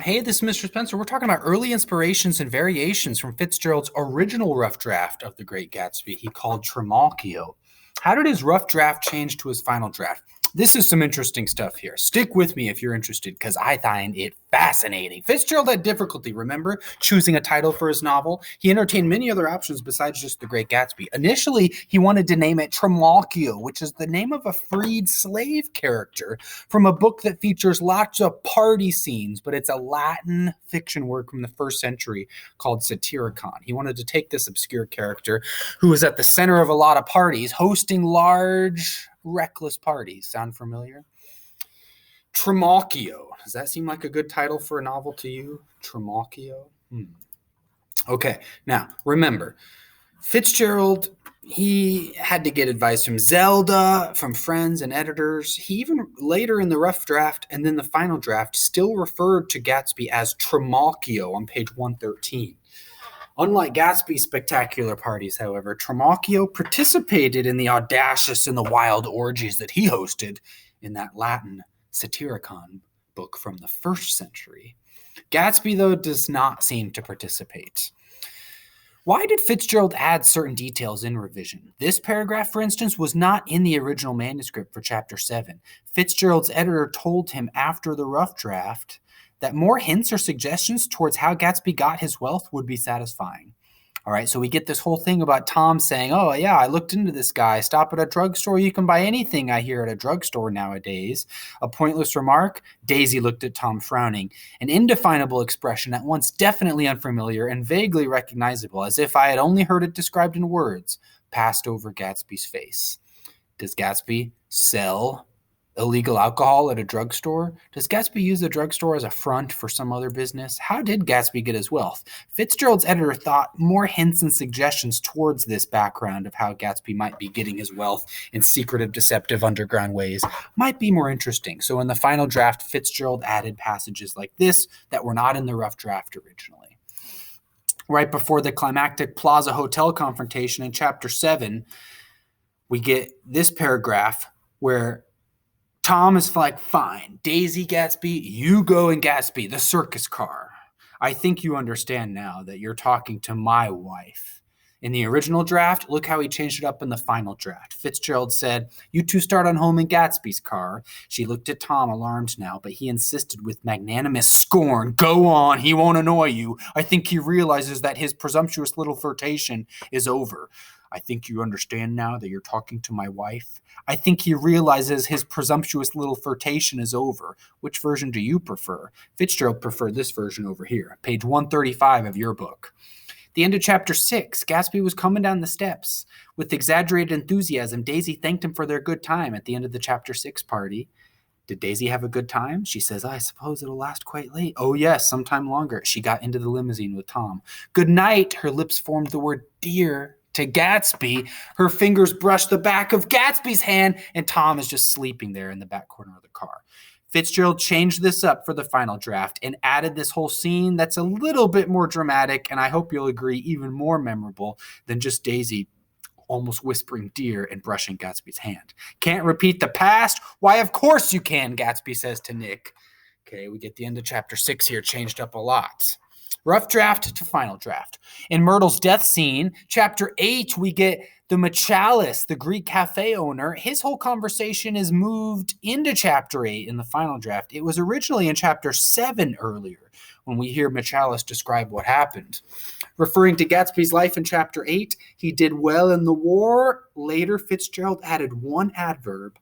Hey, this is Mr. Spencer. We're talking about early inspirations and variations from Fitzgerald's original rough draft of The Great Gatsby he called Trimalchio. How did his rough draft change to his final draft? This is some interesting stuff here. Stick with me if you're interested, because I find it fascinating. Fitzgerald had difficulty, remember, choosing a title for his novel. He entertained many other options besides just The Great Gatsby. Initially, he wanted to name it Trimalchio, which is the name of a freed slave character from a book that features lots of party scenes, but it's a Latin fiction work from the first century called Satyricon. He wanted to take this obscure character who was at the center of a lot of parties, hosting large, reckless parties. Sound familiar? Trimalchio. Does that seem like a good title for a novel to you? Trimalchio? Okay, now remember, Fitzgerald, he had to get advice from Zelda, from friends and editors. He even later in the rough draft and then the final draft still referred to Gatsby as Trimalchio on page 113. Unlike Gatsby's spectacular parties, however, Trimalchio participated in the audacious and the wild orgies that he hosted in that Latin Satyricon book from the first century. Gatsby, though, does not seem to participate. Why did Fitzgerald add certain details in revision? This paragraph, for instance, was not in the original manuscript for Chapter 7. Fitzgerald's editor told him after the rough draft that more hints or suggestions towards how Gatsby got his wealth would be satisfying. All right, so we get this whole thing about Tom saying, oh, yeah, I looked into this guy. Stop at a drugstore. You can buy anything I hear at a drugstore nowadays. A pointless remark. Daisy looked at Tom frowning. An indefinable expression at once definitely unfamiliar and vaguely recognizable, as if I had only heard it described in words, passed over Gatsby's face. Does Gatsby sell illegal alcohol at a drugstore? Does Gatsby use the drugstore as a front for some other business? How did Gatsby get his wealth? Fitzgerald's editor thought more hints and suggestions towards this background of how Gatsby might be getting his wealth in secretive, deceptive underground ways might be more interesting. So in the final draft, Fitzgerald added passages like this that were not in the rough draft originally. Right before the climactic Plaza Hotel confrontation in Chapter 7, we get this paragraph where Tom is like, fine, Daisy, Gatsby, you go in Gatsby, the circus car. I think you understand now that you're talking to my wife. In the original draft, look how he changed it up in the final draft. Fitzgerald said, you two start on home in Gatsby's car. She looked at Tom, alarmed now, but he insisted with magnanimous scorn, go on, he won't annoy you. I think he realizes that his presumptuous little flirtation is over. I think you understand now that you're talking to my wife. I think he realizes his presumptuous little flirtation is over. Which version do you prefer? Fitzgerald preferred this version over here, page 135 of your book. The end of Chapter 6, Gatsby was coming down the steps. With exaggerated enthusiasm, Daisy thanked him for their good time at the end of the Chapter 6 party. Did Daisy have a good time? She says, I suppose it'll last quite late. Oh, yes, sometime longer. She got into the limousine with Tom. Good night. Her lips formed the word dear to Gatsby. Her fingers brushed the back of Gatsby's hand, and Tom is just sleeping there in the back corner of the car. Fitzgerald changed this up for the final draft and added this whole scene that's a little bit more dramatic, and I hope you'll agree, even more memorable than just Daisy almost whispering dear and brushing Gatsby's hand. Can't repeat the past? Why, of course you can, Gatsby says to Nick. Okay, we get the end of Chapter 6 here, changed up a lot. Rough draft to final draft. In Myrtle's death scene, Chapter 8, we get the Machalis, the Greek cafe owner. His whole conversation is moved into Chapter 8 in the final draft. It was originally in Chapter 7 earlier when we hear Machalis describe what happened. Referring to Gatsby's life in Chapter 8, he did well in the war. Later, Fitzgerald added one adverb,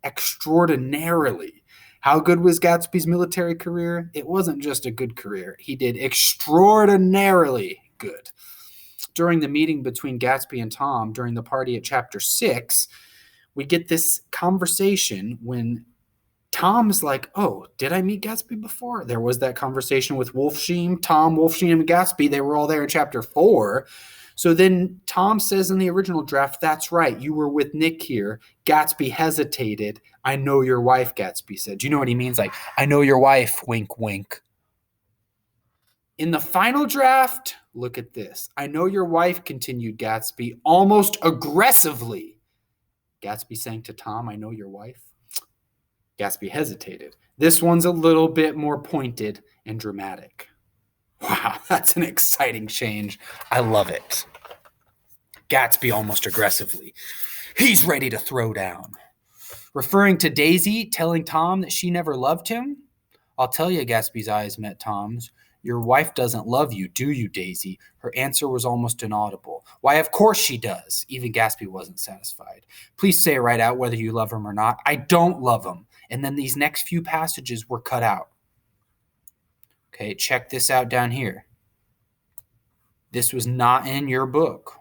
extraordinarily. How good was Gatsby's military career? It wasn't just a good career. He did extraordinarily good. During the meeting between Gatsby and Tom during the party at Chapter 6, we get this conversation when Tom's like, oh, did I meet Gatsby before? There was that conversation with Wolfsheim, Tom, Wolfsheim, and Gatsby. They were all there in Chapter 4. So then Tom says in the original draft, that's right, you were with Nick here. Gatsby hesitated. I know your wife, Gatsby said. Do you know what he means? Like, I know your wife, wink, wink. In the final draft, look at this. I know your wife, continued Gatsby, almost aggressively. Gatsby saying to Tom, I know your wife. Gatsby hesitated. This one's a little bit more pointed and dramatic. Wow, that's an exciting change. I love it. Gatsby almost aggressively. He's ready to throw down. Referring to Daisy telling Tom that she never loved him. I'll tell you, Gatsby's eyes met Tom's. Your wife doesn't love you, do you, Daisy? Her answer was almost inaudible. Why, of course she does. Even Gatsby wasn't satisfied. Please say right out whether you love him or not. I don't love him. And then these next few passages were cut out. Okay, check this out down here. This was not in your book,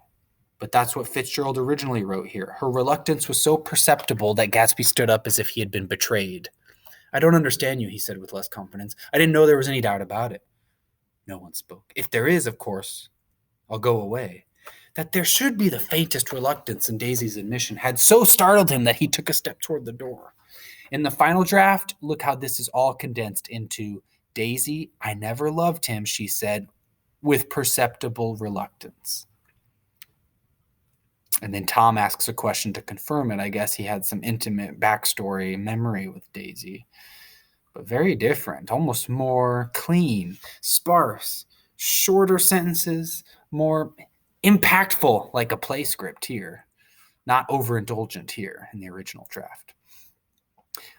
but that's what Fitzgerald originally wrote here. Her reluctance was so perceptible that Gatsby stood up as if he had been betrayed. I don't understand you, he said with less confidence. I didn't know there was any doubt about it. No one spoke. If there is, of course, I'll go away. That there should be the faintest reluctance in Daisy's admission had so startled him that he took a step toward the door. In the final draft, look how this is all condensed into Daisy, I never loved him, she said, with perceptible reluctance. And then Tom asks a question to confirm it. I guess he had some intimate backstory memory with Daisy. But very different, almost more clean, sparse, shorter sentences, more impactful, like a play script here, not overindulgent here in the original draft.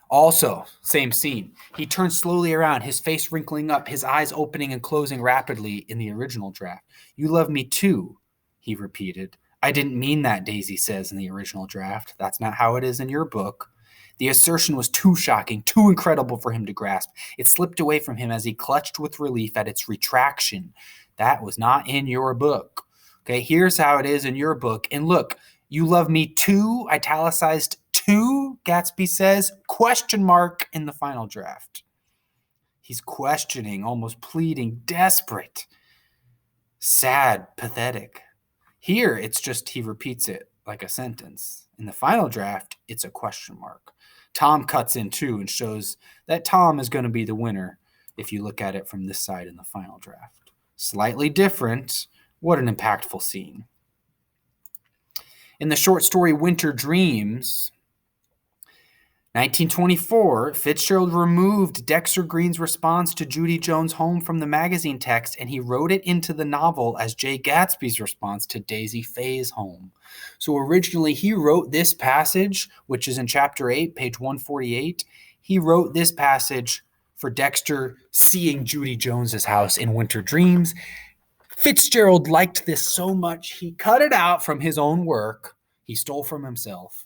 Also, same scene. He turns slowly around, his face wrinkling up, his eyes opening and closing rapidly in the original draft. You love me too, he repeated. I didn't mean that, Daisy says in the original draft. That's not how it is in your book. The assertion was too shocking, too incredible for him to grasp. It slipped away from him as he clutched with relief at its retraction. That was not in your book. Okay, here's how it is in your book. And look, you love me too, italicized too, Gatsby says, question mark in the final draft. He's questioning, almost pleading, desperate, sad, pathetic. Here, it's just he repeats it like a sentence. In the final draft, it's a question mark. Tom cuts in too and shows that Tom is going to be the winner if you look at it from this side in the final draft. Slightly different. What an impactful scene. In the short story Winter Dreams, 1924, Fitzgerald removed Dexter Green's response to Judy Jones' home from the magazine text, and he wrote it into the novel as Jay Gatsby's response to Daisy Faye's home. So originally, he wrote this passage, which is in Chapter 8, page 148. He wrote this passage for Dexter seeing Judy Jones's house in Winter Dreams. Fitzgerald liked this so much, he cut it out from his own work. He stole from himself.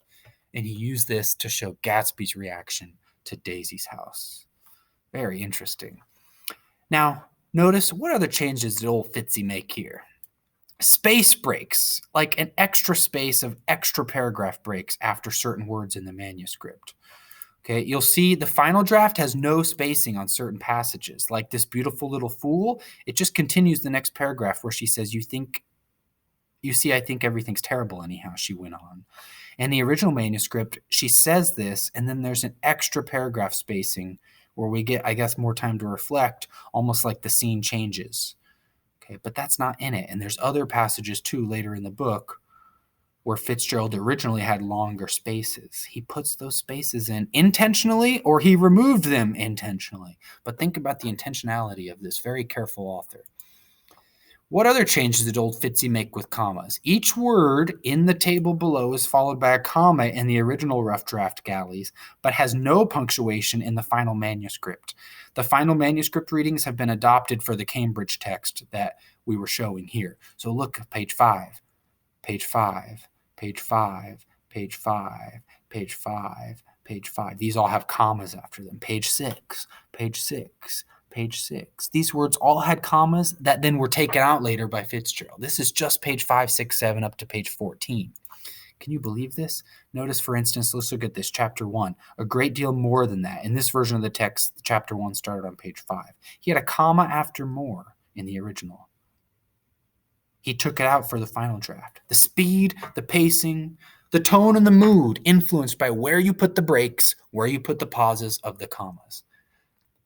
And he used this to show Gatsby's reaction to Daisy's house. Very interesting. Now, notice what other changes did old Fitzy make here? Space breaks, like an extra space of extra paragraph breaks after certain words in the manuscript. Okay, you'll see the final draft has no spacing on certain passages, like this beautiful little fool. It just continues the next paragraph where she says, you see, I think everything's terrible anyhow, she went on. In the original manuscript, she says this, and then there's an extra paragraph spacing where we get, I guess, more time to reflect, almost like the scene changes. Okay, but that's not in it. And there's other passages, too, later in the book where Fitzgerald originally had longer spaces. He puts those spaces in intentionally, or he removed them intentionally. But think about the intentionality of this very careful author. What other changes did old Fitzy make with commas? Each word in the table below is followed by a comma in the original rough draft galleys, but has no punctuation in the final manuscript. The final manuscript readings have been adopted for the Cambridge text that we were showing here. So look, page 5, page 5, page 5, page 5, page 5, page 5. These all have commas after them. Page 6, page 6. Page 6. These words all had commas that then were taken out later by Fitzgerald. This is just page 5, 6, 7 up to page 14. Can you believe this? Notice, for instance, let's look at this, chapter 1. A great deal more than that. In this version of the text, chapter 1 started on page 5. He had a comma after more in the original. He took it out for the final draft. The speed, the pacing, the tone, and the mood influenced by where you put the breaks, where you put the pauses of the commas.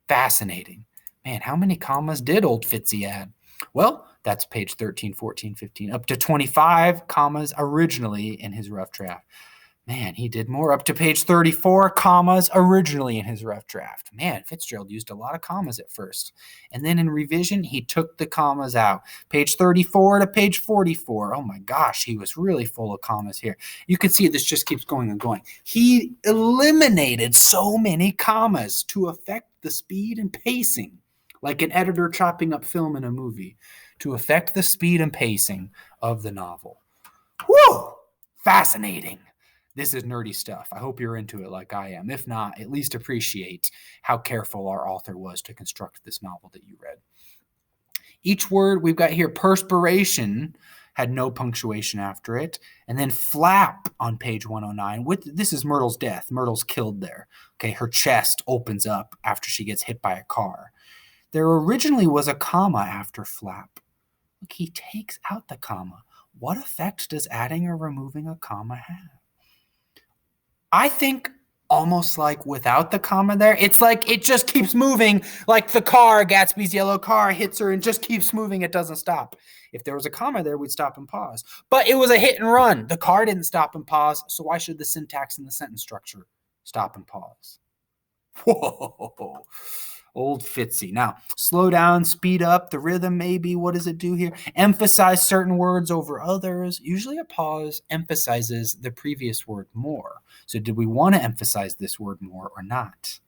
Fascinating. Man, how many commas did old Fitzy add? Well, that's page 13, 14, 15, up to 25 commas originally in his rough draft. Man, he did more, up to page 34, commas originally in his rough draft. Man, Fitzgerald used a lot of commas at first. And then in revision, he took the commas out. Page 34 to page 44. Oh my gosh, he was really full of commas here. You can see this just keeps going and going. He eliminated so many commas to affect the speed and pacing, like an editor chopping up film in a movie, to affect the speed and pacing of the novel. Whoa! Fascinating. This is nerdy stuff. I hope you're into it like I am. If not, at least appreciate how careful our author was to construct this novel that you read. Each word we've got here, perspiration, had no punctuation after it. And then flap on page 109. This is Myrtle's death. Myrtle's killed there. Okay, her chest opens up after she gets hit by a car. There originally was a comma after flap. Look, he takes out the comma. What effect does adding or removing a comma have? I think almost like without the comma there, it's like it just keeps moving, like the car, Gatsby's yellow car, hits her and just keeps moving. It doesn't stop. If there was a comma there, we'd stop and pause. But it was a hit and run. The car didn't stop and pause, so why should the syntax and the sentence structure stop and pause? Whoa. Old Fitzy. Now, slow down, speed up, the rhythm maybe. What does it do here? Emphasize certain words over others. Usually a pause emphasizes the previous word more. So did we want to emphasize this word more or not?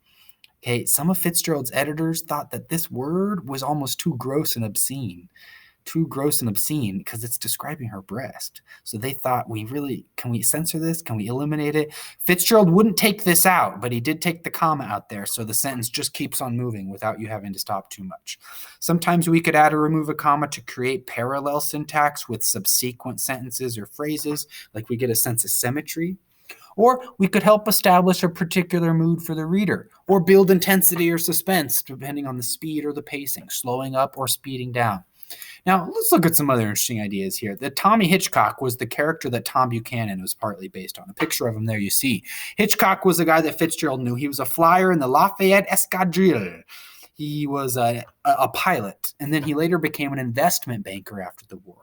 Okay, some of Fitzgerald's editors thought that this word was almost too gross and obscene. Because it's describing her breast. So they thought, can we censor this? Can we eliminate it? Fitzgerald wouldn't take this out, but he did take the comma out there. So the sentence just keeps on moving without you having to stop too much. Sometimes we could add or remove a comma to create parallel syntax with subsequent sentences or phrases, like we get a sense of symmetry. Or we could help establish a particular mood for the reader, or build intensity or suspense, depending on the speed or the pacing, slowing up or speeding down. Now, let's look at some other interesting ideas here. That Tommy Hitchcock was the character that Tom Buchanan was partly based on. A picture of him there you see. Hitchcock was a guy that Fitzgerald knew. He was a flyer in the Lafayette Escadrille. He was a pilot, and then he later became an investment banker after the war.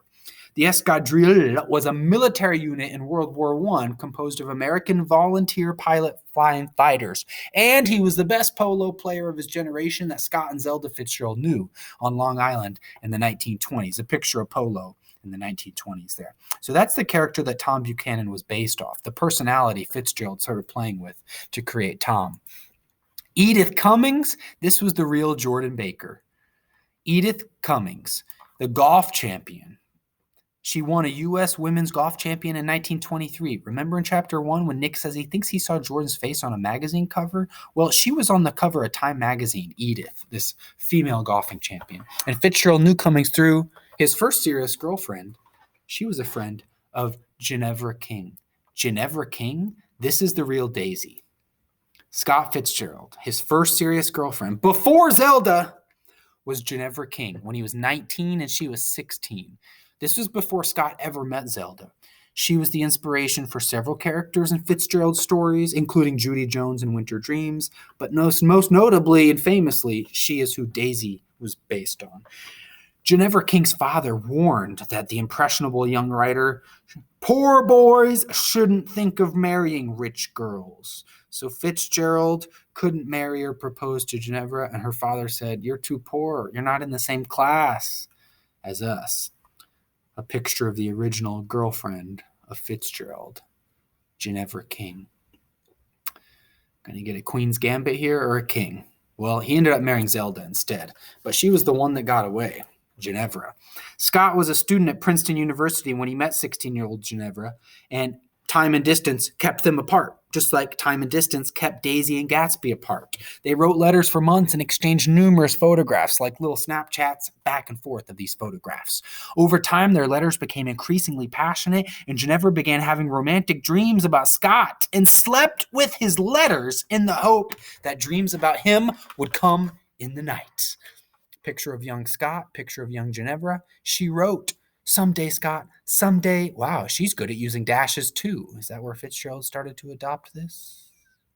The Escadrille was a military unit in World War I composed of American volunteer pilot flying fighters. And he was the best polo player of his generation that Scott and Zelda Fitzgerald knew on Long Island in the 1920s. A picture of polo in the 1920s there. So that's the character that Tom Buchanan was based off, the personality Fitzgerald started playing with to create Tom. Edith Cummings, this was the real Jordan Baker. Edith Cummings, the golf champion. She won a U.S. women's golf champion in 1923. Remember in chapter 1 when Nick says he thinks he saw Jordan's face on a magazine cover? Well, she was on the cover of Time magazine, Edith, this female golfing champion. And Fitzgerald knew Cummings through his first serious girlfriend. She was a friend of Ginevra King. Ginevra King, this is the real Daisy. Scott Fitzgerald, his first serious girlfriend, before Zelda, was Ginevra King when he was 19 and she was 16. This was before Scott ever met Zelda. She was the inspiration for several characters in Fitzgerald's stories, including Judy Jones in Winter Dreams, but most notably and famously, she is who Daisy was based on. Ginevra King's father warned that the impressionable young writer, poor boys shouldn't think of marrying rich girls. So Fitzgerald couldn't marry or propose to Ginevra, and her father said, "You're too poor. You're not in the same class as us." A picture of the original girlfriend of Fitzgerald, Ginevra King. Going to get a Queen's Gambit here or a king? Well, he ended up marrying Zelda instead, but she was the one that got away, Ginevra. Scott was a student at Princeton University when he met 16-year-old Ginevra, and time and distance kept them apart, just like time and distance kept Daisy and Gatsby apart. They wrote letters for months and exchanged numerous photographs, like little Snapchats back and forth of these photographs. Over time, their letters became increasingly passionate, and Ginevra began having romantic dreams about Scott and slept with his letters in the hope that dreams about him would come in the night. Picture of young Scott, picture of young Ginevra. She wrote, "Someday, Scott, someday." Wow, she's good at using dashes too. Is that where Fitzgerald started to adopt this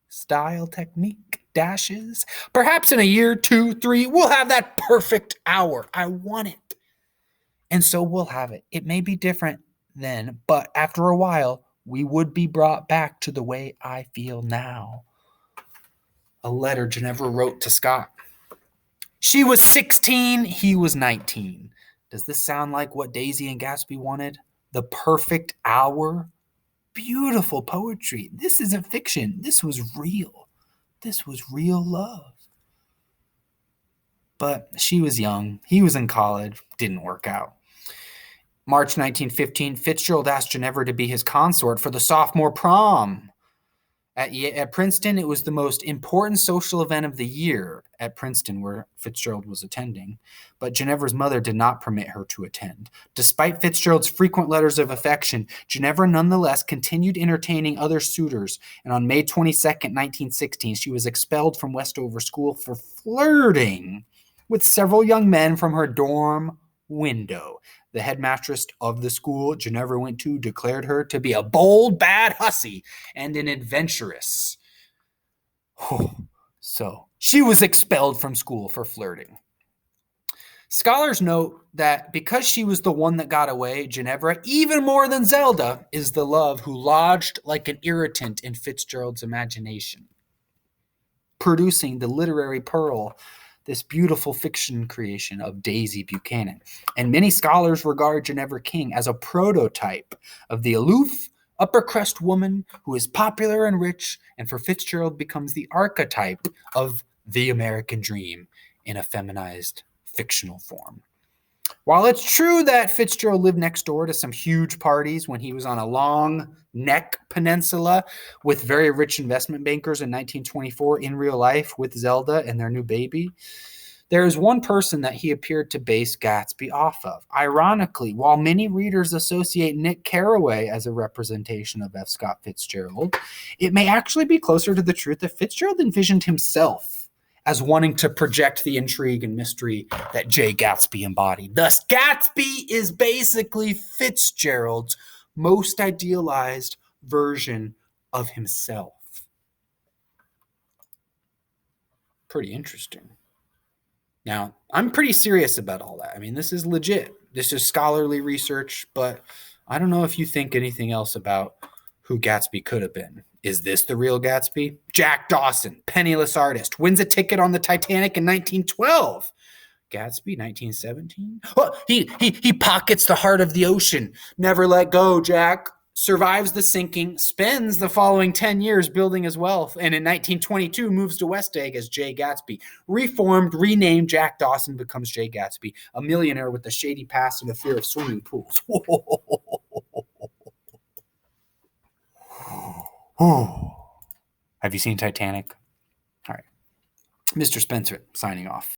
style technique? Dashes? Perhaps in a year, 2, 3, we'll have that perfect hour. I want it. And so we'll have it. It may be different then, but after a while, we would be brought back to the way I feel now. A letter Ginevra wrote to Scott. She was 16, he was 19. Does this sound like what Daisy and Gatsby wanted? The perfect hour? Beautiful poetry. This isn't fiction. This was real. This was real love. But she was young. He was in college. Didn't work out. March 1915, Fitzgerald asked Ginevra to be his consort for the sophomore prom. At Princeton, it was the most important social event of the year at Princeton, where Fitzgerald was attending. But Ginevra's mother did not permit her to attend. Despite Fitzgerald's frequent letters of affection, Ginevra nonetheless continued entertaining other suitors. And on May 22nd, 1916, she was expelled from Westover School for flirting with several young men from her dorm window. The headmistress of the school Ginevra went to declared her to be a bold, bad hussy and an adventuress. So she was expelled from school for flirting. Scholars note that because she was the one that got away, Ginevra, even more than Zelda, is the love who lodged like an irritant in Fitzgerald's imagination, producing the literary pearl, this beautiful fiction creation of Daisy Buchanan. And many scholars regard Ginevra King as a prototype of the aloof, upper-crust woman who is popular and rich, and for Fitzgerald becomes the archetype of the American dream in a feminized fictional form. While it's true that Fitzgerald lived next door to some huge parties when he was on a long neck peninsula with very rich investment bankers in 1924 in real life with Zelda and their new baby, there is one person that he appeared to base Gatsby off of. Ironically, while many readers associate Nick Carraway as a representation of F. Scott Fitzgerald, it may actually be closer to the truth that Fitzgerald envisioned himself as wanting to project the intrigue and mystery that J. Gatsby embodied. Thus, Gatsby is basically Fitzgerald's most idealized version of himself. Pretty interesting. Now, I'm pretty serious about all that. I mean, this is legit. This is scholarly research, but I don't know if you think anything else about who Gatsby could have been. Is this the real Gatsby? Jack Dawson, penniless artist, wins a ticket on the Titanic in 1912. Gatsby, 1917? Oh, he pockets the heart of the ocean. Never let go, Jack. Survives the sinking, spends the following 10 years building his wealth, and in 1922 moves to West Egg as J. Gatsby. Reformed, renamed Jack Dawson becomes J. Gatsby, a millionaire with a shady past and a fear of swimming pools. Have you seen Titanic? All right. Mr. Spencer signing off.